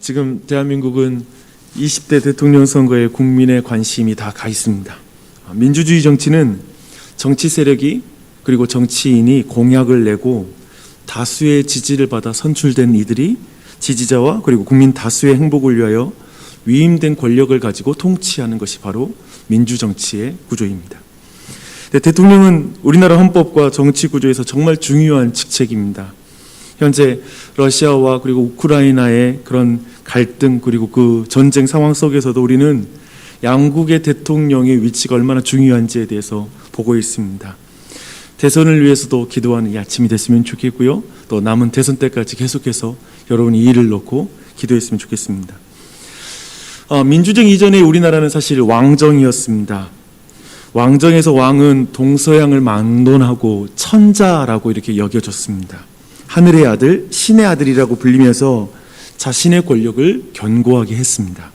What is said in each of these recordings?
지금 대한민국은 20대 대통령 선거에 국민의 관심이 다 가 있습니다. 민주주의 정치는 정치 세력이 그리고 정치인이 공약을 내고 다수의 지지를 받아 선출된 이들이 지지자와 그리고 국민 다수의 행복을 위하여 위임된 권력을 가지고 통치하는 것이 바로 민주정치의 구조입니다. 대통령은 우리나라 헌법과 정치 구조에서 정말 중요한 직책입니다. 현재 러시아와 그리고 우크라이나의 그런 갈등 그리고 그 전쟁 상황 속에서도 우리는 양국의 대통령의 위치가 얼마나 중요한지에 대해서 보고 있습니다. 대선을 위해서도 기도하는 이 아침이 됐으면 좋겠고요. 또 남은 대선 때까지 계속해서 여러분이 이 일을 놓고 기도했으면 좋겠습니다. 민주정 이전에 우리나라는 사실 왕정이었습니다. 왕정에서 왕은 동서양을 막론하고 천자라고 이렇게 여겨졌습니다. 하늘의 아들, 신의 아들이라고 불리면서 자신의 권력을 견고하게 했습니다.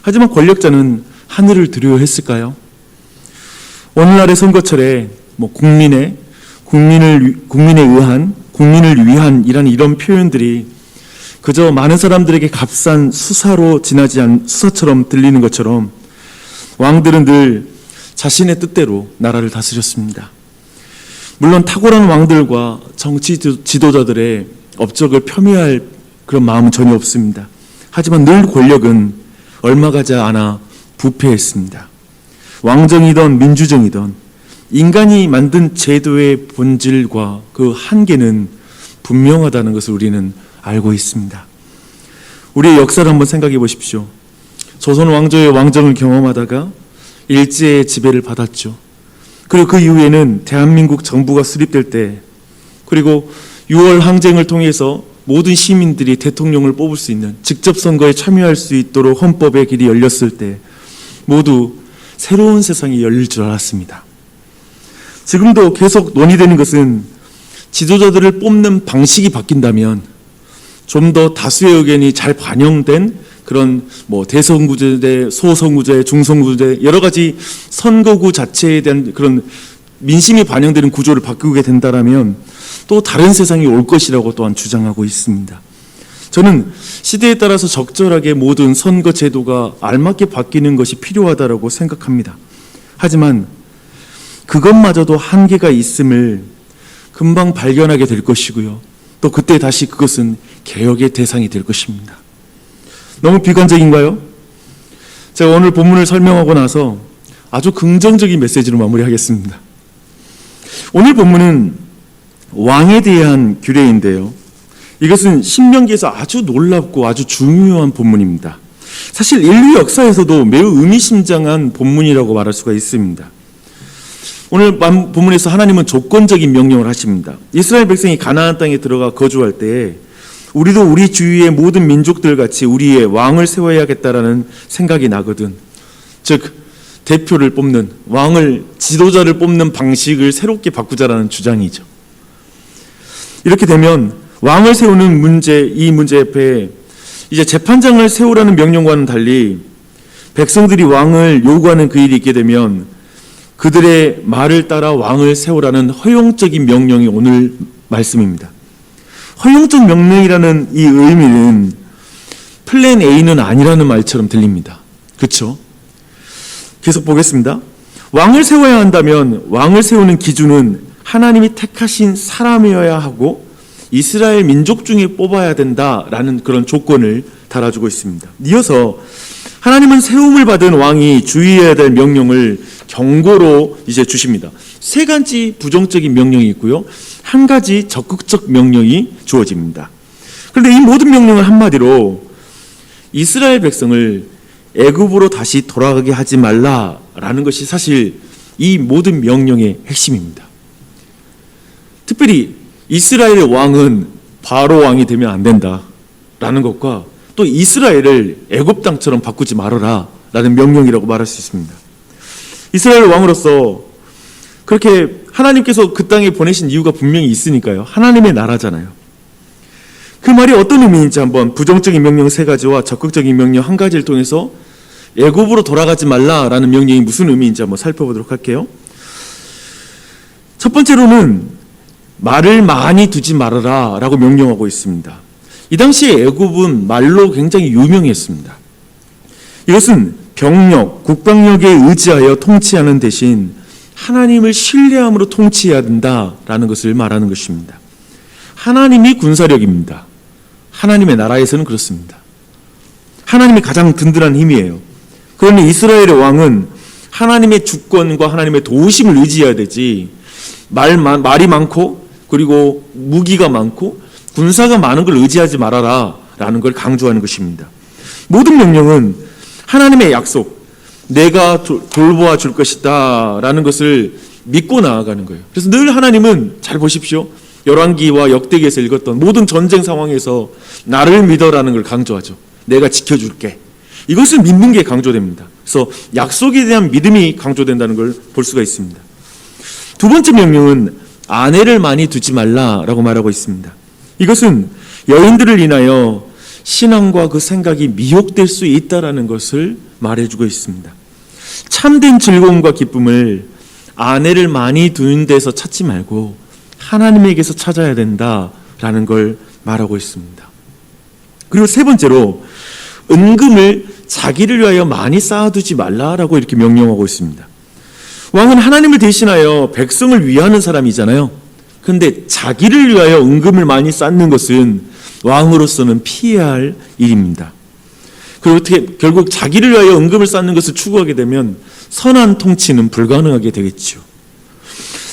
하지만 권력자는 하늘을 두려워했을까요? 오늘날의 선거철에 국민을 위한이라는 이런 표현들이 그저 많은 사람들에게 값싼 수사처럼 들리는 것처럼 왕들은 늘 자신의 뜻대로 나라를 다스렸습니다. 물론 탁월한 왕들과 정치 지도자들의 업적을 폄훼할 그런 마음은 전혀 없습니다. 하지만 늘 권력은 얼마 가지 않아 부패했습니다. 왕정이든 민주정이든 인간이 만든 제도의 본질과 그 한계는 분명하다는 것을 우리는 알고 있습니다. 우리의 역사를 한번 생각해 보십시오. 조선 왕조의 왕정을 경험하다가 일제의 지배를 받았죠. 그리고 그 이후에는 대한민국 정부가 수립될 때, 그리고 6월 항쟁을 통해서 모든 시민들이 대통령을 뽑을 수 있는 직접 선거에 참여할 수 있도록 헌법의 길이 열렸을 때 모두 새로운 세상이 열릴 줄 알았습니다. 지금도 계속 논의되는 것은 지도자들을 뽑는 방식이 바뀐다면 좀 더 다수의 의견이 잘 반영된 그런 대선구제, 소선구제, 중선구제 여러 가지 선거구 자체에 대한 그런 민심이 반영되는 구조를 바꾸게 된다면 또 다른 세상이 올 것이라고 또한 주장하고 있습니다. 저는 시대에 따라서 적절하게 모든 선거 제도가 알맞게 바뀌는 것이 필요하다고 생각합니다. 하지만 그것마저도 한계가 있음을 금방 발견하게 될 것이고요. 또 그때 다시 그것은 개혁의 대상이 될 것입니다. 너무 비관적인가요? 제가 오늘 본문을 설명하고 나서 아주 긍정적인 메시지로 마무리하겠습니다. 오늘 본문은 왕에 대한 규례인데요. 이것은 신명기에서 아주 놀랍고 아주 중요한 본문입니다. 사실 인류 역사에서도 매우 의미심장한 본문이라고 말할 수가 있습니다. 오늘 본문에서 하나님은 조건적인 명령을 하십니다. 이스라엘 백성이 가나안 땅에 들어가 거주할 때에 우리도 우리 주위의 모든 민족들 같이 우리의 왕을 세워야겠다라는 생각이 나거든. 즉 대표를 뽑는 지도자를 뽑는 방식을 새롭게 바꾸자라는 주장이죠. 이렇게 되면 왕을 세우는 이 문제 옆에 이제 재판장을 세우라는 명령과는 달리 백성들이 왕을 요구하는 그 일이 있게 되면 그들의 말을 따라 왕을 세우라는 허용적인 명령이 오늘 말씀입니다. 허용적 명령이라는 이 의미는 플랜 A는 아니라는 말처럼 들립니다. 그렇죠? 계속 보겠습니다. 왕을 세워야 한다면 왕을 세우는 기준은 하나님이 택하신 사람이어야 하고 이스라엘 민족 중에 뽑아야 된다라는 그런 조건을 달아주고 있습니다. 이어서 하나님은 세움을 받은 왕이 주의해야 될 명령을 경고로 이제 주십니다. 세 가지 부정적인 명령이 있고요. 한 가지 적극적 명령이 주어집니다. 그런데 이 모든 명령은 한마디로 이스라엘 백성을 애굽으로 다시 돌아가게 하지 말라라는 것이 사실 이 모든 명령의 핵심입니다. 특별히 이스라엘의 왕은 바로 왕이 되면 안 된다라는 것과 또 이스라엘을 애굽 땅처럼 바꾸지 말아라라는 명령이라고 말할 수 있습니다. 이스라엘 왕으로서 그렇게 하나님께서 그 땅에 보내신 이유가 분명히 있으니까요. 하나님의 나라잖아요. 그 말이 어떤 의미인지 한번 부정적인 명령 세 가지와 적극적인 명령 한 가지를 통해서 애굽으로 돌아가지 말라라는 명령이 무슨 의미인지 한번 살펴보도록 할게요. 첫 번째로는 말을 많이 두지 말아라 라고 명령하고 있습니다. 이 당시에 애굽은 말로 굉장히 유명했습니다. 이것은 병력, 국방력에 의지하여 통치하는 대신 하나님을 신뢰함으로 통치해야 된다라는 것을 말하는 것입니다. 하나님이 군사력입니다. 하나님의 나라에서는 그렇습니다. 하나님이 가장 든든한 힘이에요. 그런데 이스라엘의 왕은 하나님의 주권과 하나님의 도우심을 의지해야 되지, 말이 많고 그리고 무기가 많고 군사가 많은 걸 의지하지 말아라 라는 걸 강조하는 것입니다. 모든 명령은 하나님의 약속, 내가 돌보아 줄 것이다 라는 것을 믿고 나아가는 거예요. 그래서 늘 하나님은, 잘 보십시오, 열왕기와 역대기에서 읽었던 모든 전쟁 상황에서 나를 믿어라는 걸 강조하죠. 내가 지켜줄게. 이것을 믿는 게 강조됩니다. 그래서 약속에 대한 믿음이 강조된다는 걸 볼 수가 있습니다. 두 번째 명령은 아내를 많이 두지 말라라고 말하고 있습니다. 이것은 여인들을 인하여 신앙과 그 생각이 미혹될 수 있다라는 것을 말해주고 있습니다. 참된 즐거움과 기쁨을 아내를 많이 두는 데서 찾지 말고 하나님에게서 찾아야 된다라는 걸 말하고 있습니다. 그리고 세 번째로 은금을 자기를 위하여 많이 쌓아두지 말라라고 이렇게 명령하고 있습니다. 왕은 하나님을 대신하여 백성을 위하는 사람이잖아요. 그런데 자기를 위하여 은금을 많이 쌓는 것은 왕으로서는 피해야 할 일입니다. 그리고 어떻게 결국 자기를 위하여 은금을 쌓는 것을 추구하게 되면 선한 통치는 불가능하게 되겠죠.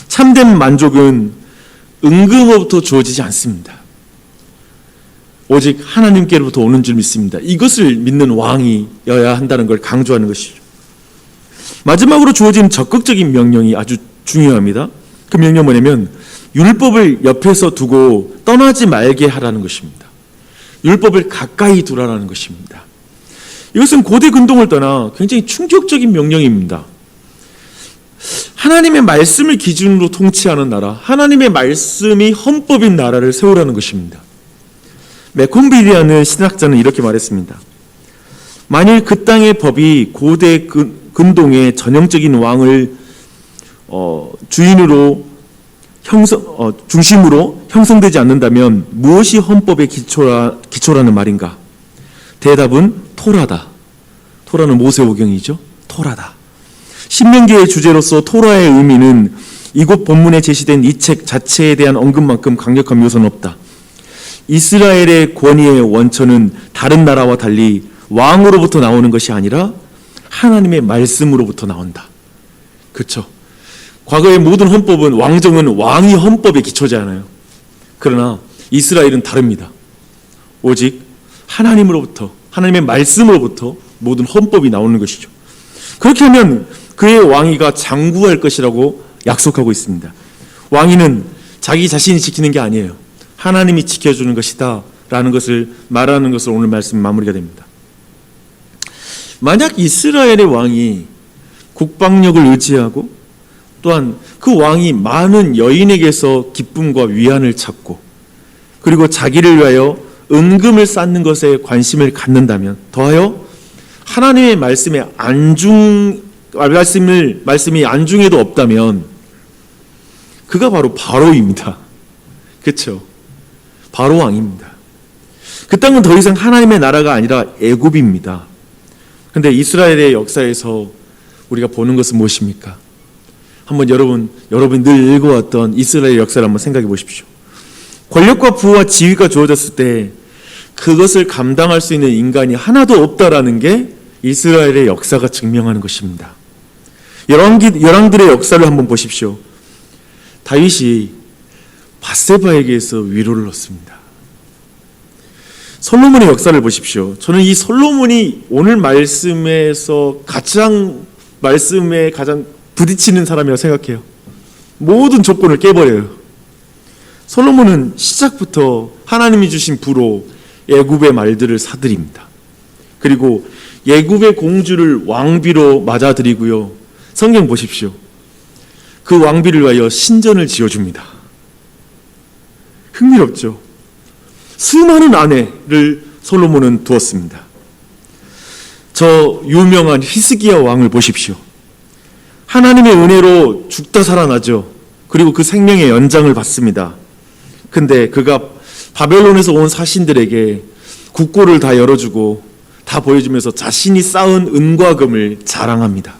참된 만족은 은금으로부터 주어지지 않습니다. 오직 하나님께로부터 오는 줄 믿습니다. 이것을 믿는 왕이어야 한다는 걸 강조하는 것이죠. 마지막으로 주어진 적극적인 명령이 아주 중요합니다. 그 명령 뭐냐면 율법을 옆에서 두고 떠나지 말게 하라는 것입니다. 율법을 가까이 두라라는 것입니다. 이것은 고대 근동을 떠나 굉장히 충격적인 명령입니다. 하나님의 말씀을 기준으로 통치하는 나라, 하나님의 말씀이 헌법인 나라를 세우라는 것입니다. 메콤빌리라는 신학자는 이렇게 말했습니다. 만일 그 땅의 법이 고대 근동의 전형적인 왕을 중심으로 형성되지 않는다면 무엇이 헌법의 기초라는 말인가? 대답은 토라다. 토라는 모세오경이죠. 토라다. 신명기의 주제로서 토라의 의미는 이곳 본문에 제시된 이 책 자체에 대한 언급만큼 강력한 묘사는 없다. 이스라엘의 권위의 원천은 다른 나라와 달리 왕으로부터 나오는 것이 아니라 하나님의 말씀으로부터 나온다. 그렇죠? 과거의 모든 헌법은, 왕정은 왕이 헌법의 기초잖아요. 그러나 이스라엘은 다릅니다. 오직 하나님으로부터, 하나님의 말씀으로부터 모든 헌법이 나오는 것이죠. 그렇게 하면 그의 왕위가 장구할 것이라고 약속하고 있습니다. 왕위는 자기 자신이 지키는 게 아니에요. 하나님이 지켜주는 것이다 라는 것을 말하는 것으로 오늘 말씀 마무리가 됩니다. 만약 이스라엘의 왕이 국방력을 의지하고 또한 그 왕이 많은 여인에게서 기쁨과 위안을 찾고 그리고 자기를 위하여 은금을 쌓는 것에 관심을 갖는다면, 더하여 하나님의 말씀이 안중에도 없다면 그가 바로 바로입니다. 그렇죠? 바로 왕입니다. 그 땅은 더 이상 하나님의 나라가 아니라 애굽입니다. 그런데 이스라엘의 역사에서 우리가 보는 것은 무엇입니까? 한번 여러분이 늘 읽어왔던 이스라엘 역사를 한번 생각해 보십시오. 권력과 부와 지위가 주어졌을 때 그것을 감당할 수 있는 인간이 하나도 없다라는 게 이스라엘의 역사가 증명하는 것입니다. 열왕들의 역사를 한번 보십시오. 다윗이 밧세바에게서 위로를 얻습니다. 솔로몬의 역사를 보십시오. 저는 이 솔로몬이 오늘 말씀에 가장 부딪히는 사람이라고 생각해요. 모든 조건을 깨버려요. 솔로몬은 시작부터 하나님이 주신 부로 애굽의 말들을 사들입니다. 그리고 애굽의 공주를 왕비로 맞아들이고요. 성경 보십시오. 그 왕비를 위하여 신전을 지어줍니다. 흥미롭죠? 수많은 아내를 솔로몬은 두었습니다. 저 유명한 히스기야 왕을 보십시오. 하나님의 은혜로 죽다 살아나죠. 그리고 그 생명의 연장을 받습니다. 근데 그가 바벨론에서 온 사신들에게 국고를 다 열어주고 다 보여주면서 자신이 쌓은 은과 금을 자랑합니다.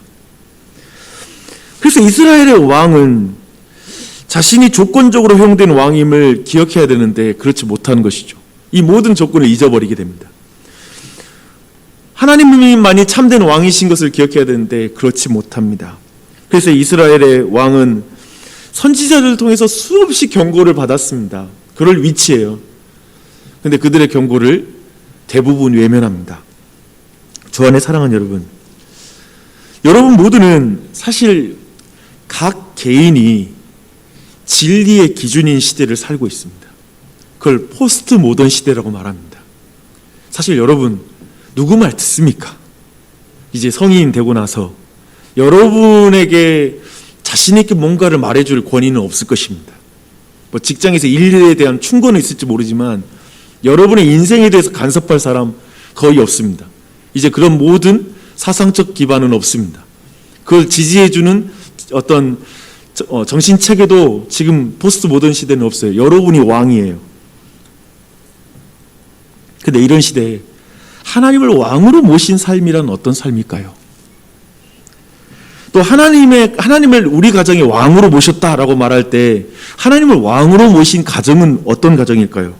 그래서 이스라엘의 왕은 자신이 조건적으로 허용된 왕임을 기억해야 되는데 그렇지 못하는 것이죠. 이 모든 조건을 잊어버리게 됩니다. 하나님만이 참된 왕이신 것을 기억해야 되는데 그렇지 못합니다. 그래서 이스라엘의 왕은 선지자들을 통해서 수없이 경고를 받았습니다. 그럴 위치예요. 그런데 그들의 경고를 대부분 외면합니다. 주 안에 사랑하는 여러분, 여러분 모두는 사실 각 개인이 진리의 기준인 시대를 살고 있습니다. 그걸 포스트 모던 시대라고 말합니다. 사실 여러분 누구 말 듣습니까? 이제 성인이 되고 나서 여러분에게 자신 있게 뭔가를 말해줄 권위는 없을 것입니다. 뭐 직장에서 일에 대한 충고는 있을지 모르지만 여러분의 인생에 대해서 간섭할 사람 거의 없습니다. 이제 그런 모든 사상적 기반은 없습니다. 그걸 지지해주는 어떤 정신체계도 지금 포스트 모던 시대는 없어요. 여러분이 왕이에요. 근데 이런 시대에 하나님을 왕으로 모신 삶이란 어떤 삶일까요? 또 하나님을 우리 가정의 왕으로 모셨다라고 말할 때 하나님을 왕으로 모신 가정은 어떤 가정일까요?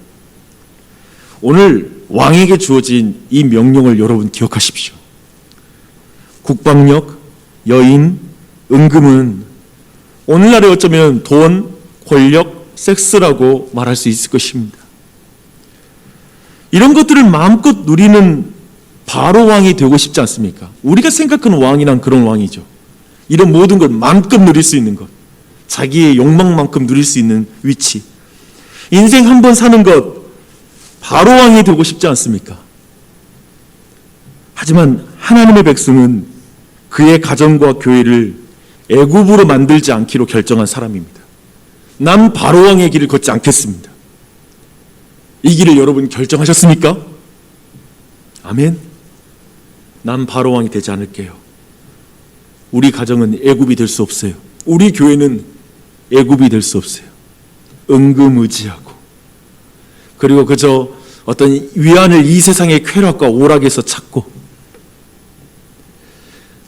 오늘 왕에게 주어진 이 명령을 여러분 기억하십시오. 국방력, 여인, 은금은 오늘날에 어쩌면 돈, 권력, 섹스라고 말할 수 있을 것입니다. 이런 것들을 마음껏 누리는 바로 왕이 되고 싶지 않습니까? 우리가 생각하는 왕이란 그런 왕이죠. 이런 모든 걸 마음껏 누릴 수 있는 것, 자기의 욕망만큼 누릴 수 있는 위치. 인생 한 번 사는 것, 바로 왕이 되고 싶지 않습니까? 하지만 하나님의 백성은 그의 가정과 교회를 애굽으로 만들지 않기로 결정한 사람입니다. 난 바로 왕의 길을 걷지 않겠습니다. 이 길을 여러분 결정하셨습니까? 아멘. 난 바로 왕이 되지 않을게요. 우리 가정은 애굽이 될 수 없어요. 우리 교회는 애굽이 될 수 없어요. 은금의지하고 그리고 그저 어떤 위안을 이 세상의 쾌락과 오락에서 찾고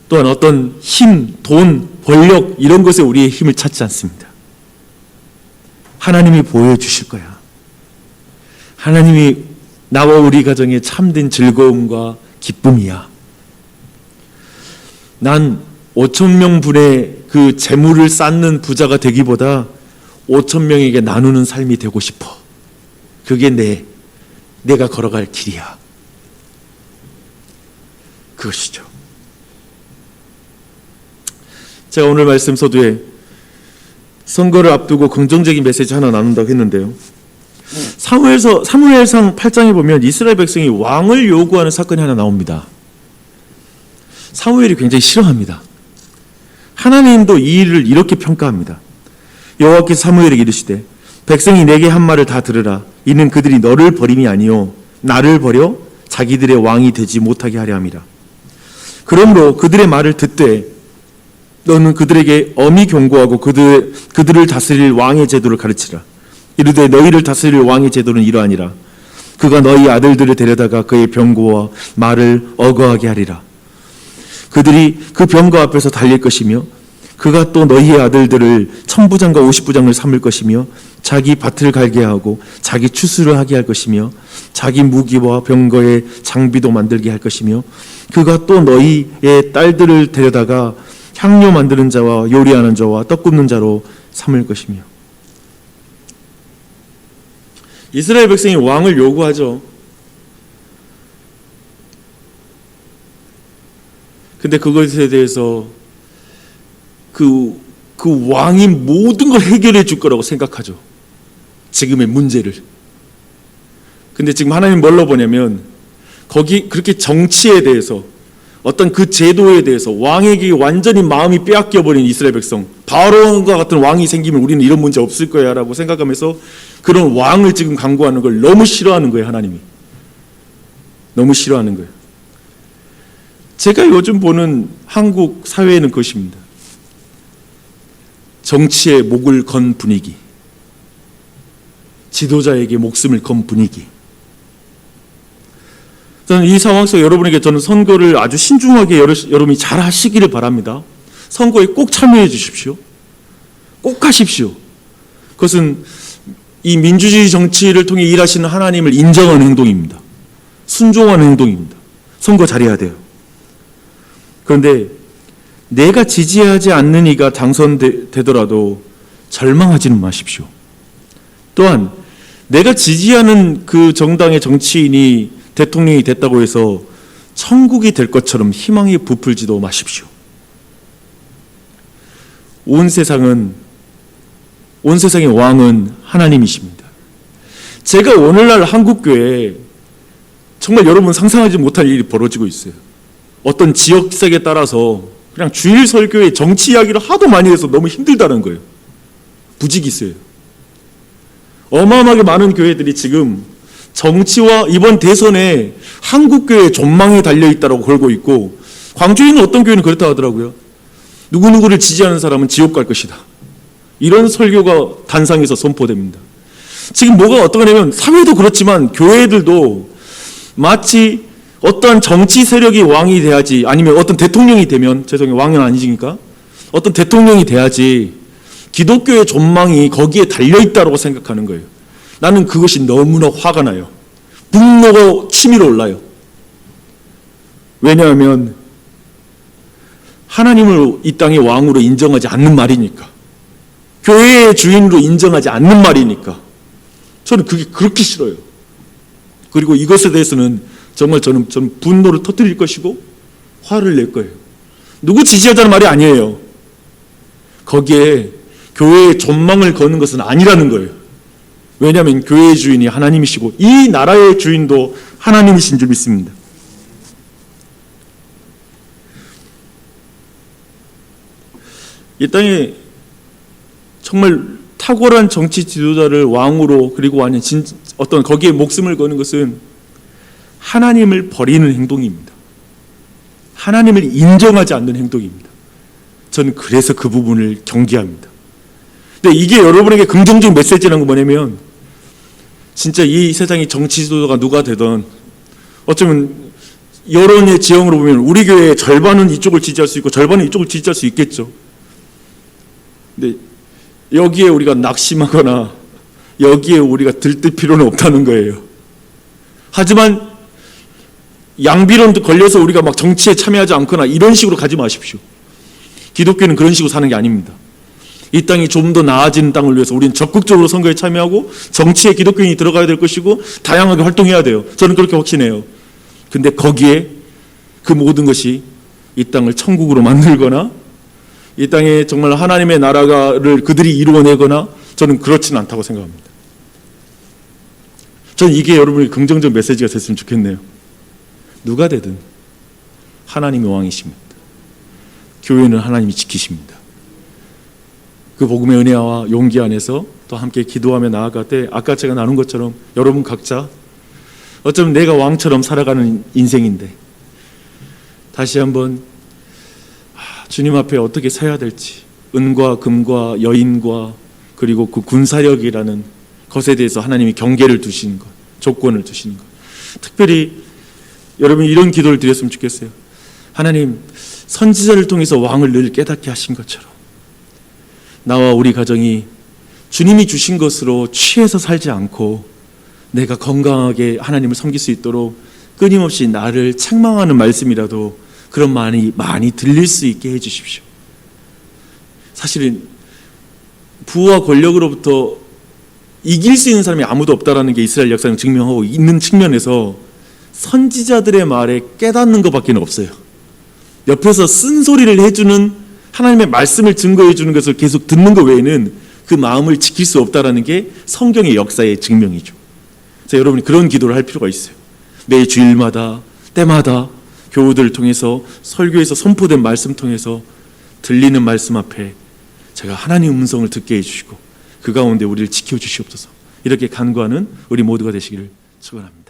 또한 어떤 힘, 돈, 권력 이런 것에 우리의 힘을 찾지 않습니다. 하나님이 보여주실 거야. 하나님이 나와 우리 가정의 참된 즐거움과 기쁨이야. 난 5,000명 분의 그 재물을 쌓는 부자가 되기보다 5,000명에게 나누는 삶이 되고 싶어. 그게 내가 걸어갈 길이야. 그것이죠. 제가 오늘 말씀 서두에 선거를 앞두고 긍정적인 메시지 하나 나눈다고 했는데요. 사무엘상 8장에 보면 이스라엘 백성이 왕을 요구하는 사건이 하나 나옵니다. 사무엘이 굉장히 싫어합니다. 하나님도 이 일을 이렇게 평가합니다. 여호와께서 사무엘에게 이르시되 백성이 내게 한 말을 다 들으라. 이는 그들이 너를 버림이 아니요 나를 버려 자기들의 왕이 되지 못하게 하려 함이라. 그러므로 그들의 말을 듣되 너는 그들에게 엄히 경고하고 그들을 다스릴 왕의 제도를 가르치라. 이르되 너희를 다스릴 왕의 제도는 이러하니라. 그가 너희 아들들을 데려다가 그의 병거와 말을 어거하게 하리라. 그들이 그 병거 앞에서 달릴 것이며 그가 또 너희의 아들들을 1000부장과 50부장을 삼을 것이며 자기 밭을 갈게 하고 자기 추수를 하게 할 것이며 자기 무기와 병거의 장비도 만들게 할 것이며 그가 또 너희의 딸들을 데려다가 향료 만드는 자와 요리하는 자와 떡 굽는 자로 삼을 것이며. 이스라엘 백성이 왕을 요구하죠. 근데 그것에 대해서 그 왕이 모든 걸 해결해 줄 거라고 생각하죠. 지금의 문제를. 근데 지금 하나님 뭘로 보냐면 거기 그렇게 정치에 대해서 어떤 그 제도에 대해서 왕에게 완전히 마음이 빼앗겨버린 이스라엘 백성, 바로왕과 같은 왕이 생기면 우리는 이런 문제 없을 거야 라고 생각하면서 그런 왕을 지금 강구하는 걸 너무 싫어하는 거예요. 하나님이 너무 싫어하는 거예요. 제가 요즘 보는 한국 사회에는 그것입니다. 정치에 목을 건 분위기, 지도자에게 목숨을 건 분위기. 저는 이 상황 속 여러분에게 저는 선거를 아주 신중하게 여러분이 잘 하시기를 바랍니다. 선거에 꼭 참여해 주십시오. 꼭 하십시오. 그것은 이 민주주의 정치를 통해 일하시는 하나님을 인정하는 행동입니다. 순종하는 행동입니다. 선거 잘해야 돼요. 그런데 내가 지지하지 않는 이가 당선되더라도 절망하지는 마십시오. 또한 내가 지지하는 그 정당의 정치인이 대통령이 됐다고 해서 천국이 될 것처럼 희망에 부풀지도 마십시오. 온 세상의 왕은 하나님이십니다. 제가 오늘날 한국교회에 정말 여러분 상상하지 못할 일이 벌어지고 있어요. 어떤 지역색에 따라서 그냥 주일 설교에 정치 이야기를 하도 많이 해서 너무 힘들다는 거예요. 부지기수예요. 어마어마하게 많은 교회들이 지금 정치와 이번 대선에 한국교회의 전망에 달려있다고 걸고 있고, 광주에 있는 어떤 교회는 그렇다 하더라고요. 누구누구를 지지하는 사람은 지옥 갈 것이다. 이런 설교가 단상에서 선포됩니다. 지금 뭐가 어떠냐면 사회도 그렇지만 교회들도 마치 어떠한 정치 세력이 왕이 돼야지, 아니면 어떤 대통령이 되면, 죄송해요, 왕은 아니니까 어떤 대통령이 돼야지 기독교의 전망이 거기에 달려있다고 생각하는 거예요. 나는 그것이 너무나 화가 나요. 분노가 치밀어 올라요. 왜냐하면 하나님을 이 땅의 왕으로 인정하지 않는 말이니까, 교회의 주인으로 인정하지 않는 말이니까 저는 그게 그렇게 싫어요. 그리고 이것에 대해서는 정말 저는 분노를 터뜨릴 것이고 화를 낼 거예요. 누구 지지하자는 말이 아니에요. 거기에 교회의 전망을 거는 것은 아니라는 거예요. 왜냐하면 교회의 주인이 하나님이시고 이 나라의 주인도 하나님이신 줄 믿습니다. 이 땅에 정말 탁월한 정치 지도자를 왕으로, 그리고 아니 어떤 거기에 목숨을 거는 것은 하나님을 버리는 행동입니다. 하나님을 인정하지 않는 행동입니다. 저는 그래서 그 부분을 경계합니다. 근데 이게 여러분에게 긍정적인 메시지라는 건 뭐냐면, 진짜 이 세상의 정치 지도자가 누가 되든 어쩌면 여론의 지형으로 보면 우리 교회의 절반은 이쪽을 지지할 수 있고 절반은 이쪽을 지지할 수 있겠죠. 근데 여기에 우리가 낙심하거나 여기에 우리가 들뜰 필요는 없다는 거예요. 하지만 양비론도 걸려서 우리가 막 정치에 참여하지 않거나 이런 식으로 가지 마십시오. 기독교는 그런 식으로 사는 게 아닙니다. 이 땅이 좀 더 나아지는 땅을 위해서 우리는 적극적으로 선거에 참여하고 정치에 기독교인이 들어가야 될 것이고 다양하게 활동해야 돼요. 저는 그렇게 확신해요. 근데 거기에 그 모든 것이 이 땅을 천국으로 만들거나 이 땅에 정말 하나님의 나라를 그들이 이루어내거나, 저는 그렇지는 않다고 생각합니다. 저는 이게 여러분의 긍정적 메시지가 됐으면 좋겠네요. 누가 되든 하나님의 왕이십니다. 교회는 하나님이 지키십니다. 그 복음의 은혜와 용기 안에서 또 함께 기도하며 나아갈 때, 아까 제가 나눈 것처럼 여러분 각자 어쩌면 내가 왕처럼 살아가는 인생인데 다시 한번 주님 앞에 어떻게 서야 될지, 은과 금과 여인과 그리고 그 군사력이라는 것에 대해서 하나님이 경계를 두시는 것, 조건을 두시는 것, 특별히 여러분이 이런 기도를 드렸으면 좋겠어요. 하나님, 선지자를 통해서 왕을 늘 깨닫게 하신 것처럼 나와 우리 가정이 주님이 주신 것으로 취해서 살지 않고 내가 건강하게 하나님을 섬길 수 있도록 끊임없이 나를 책망하는 말씀이라도 그런 많이 들릴 수 있게 해주십시오. 사실은 부와 권력으로부터 이길 수 있는 사람이 아무도 없다라는 게 이스라엘 역사는 증명하고 있는 측면에서 선지자들의 말에 깨닫는 것밖에 없어요. 옆에서 쓴소리를 해주는, 하나님의 말씀을 증거해 주는 것을 계속 듣는 것 외에는 그 마음을 지킬 수 없다라는 게 성경의 역사의 증명이죠. 그래서 여러분이 그런 기도를 할 필요가 있어요. 매 주일마다 때마다 교우들을 통해서 설교에서 선포된 말씀 통해서 들리는 말씀 앞에 제가 하나님의 음성을 듣게 해주시고 그 가운데 우리를 지켜주시옵소서. 이렇게 간구하는 우리 모두가 되시기를 축원합니다.